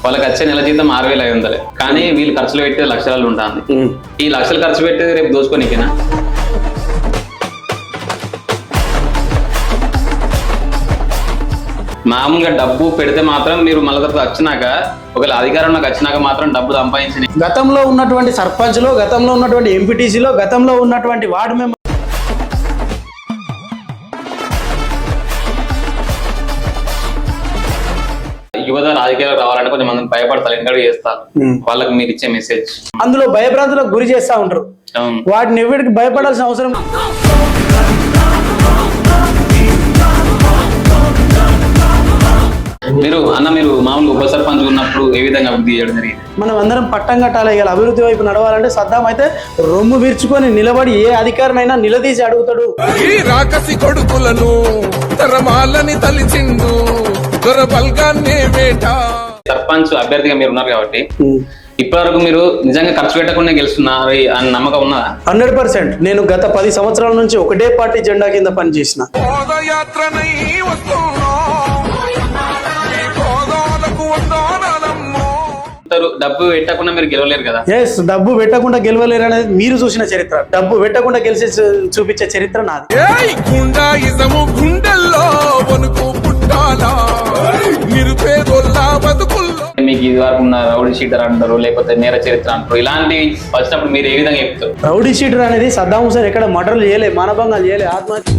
వాళ్ళకి వచ్చే నెల జీతం 6,500 కానీ వీళ్ళు ఖర్చులు పెట్టే లక్షలు ఉంటుంది. ఈ లక్షలు ఖర్చు పెట్టేది రేపు దోచుకోనికేనా? మామూలుగా డబ్బు పెడితే మాత్రం మీరు మళ్ళీ తర్వాత వచ్చినాక ఒకవేళ అధికారంలోకి వచ్చినాక మాత్రం డబ్బు సంపాదించి గతంలో ఉన్నటువంటి సర్పంచ్లో, గతంలో ఉన్నటువంటి ఎంపీటీసీలో, గతంలో ఉన్నటువంటి వార్డు మెంబర్ యువత రాజకీయాలు రావాలంటే కొంచెం మంది భయపడతారు, ఎంకరేజ్ చేస్తారు. వాళ్ళకి మీరు ఇచ్చే మెసేజ్ అందులో భయభ్రాంతులకు గురి చేస్తా ఉంటారు. వాటిని ఎవరికి భయపడాల్సిన అవసరం. మీరు మామూలు ఉప సర్పంచ్ ఉన్నప్పుడు ఏ విధంగా అభివృద్ధి చేయడం జరిగింది? మనం అందరం పట్టం కట్టాలి. ఇలా అభివృద్ధి వైపు నడవాలంటే సద్దాం అయితే రొమ్ము విరుచుకొని నిలబడి ఏ అధికారమైనా నిలదీసి అడుగుతాడు. ఈ రాకసి కొడుకులను తరమాలని తలిచిండు దొరబల్గాన్నే వేట. సర్పంచ్ అభ్యర్థిగా మీరు ఉన్నారు కాబట్టి ఇప్పటి వరకు మీరు నిజంగా ఖర్చు పెట్టకుండా గెలుస్తున్నారు అని నమ్మకం ఉన్నదా? 100%. నేను గత 10 సంవత్సరాల నుంచి ఒకటే పార్టీ జెండా కింద పనిచేసిన. పాదయాత్రనై వస్తున్నా డబ్బు పెట్టకుండా మీరు గెలవలేరు కదా? ఎస్, డబ్బు పెట్టకుండా గెలవలేరు అనేది మీరు చూసిన చరిత్ర. డబ్బు పెట్టకుండా గెలిచి చూపించే చరిత్ర నాది. గుండాయిజము గుండెల్లో వణుకు పుట్టాలా నిరుపేదోళ్ళ బతుకుల్లో. మీకు ఇది వరకు ఉన్న రౌడీ షీటర్ అంటారు, లేకపోతే నేర చరిత్ర అంటారు, ఇలాంటి వచ్చినప్పుడు మీరు ఏ విధంగా చెప్తారు? రౌడీ షీటర్ అనేది సద్దాం హుసేన్ ఎక్కడ మర్డర్లు చేయలే, మానభంగాలు చేయలే, ఆత్మహత్య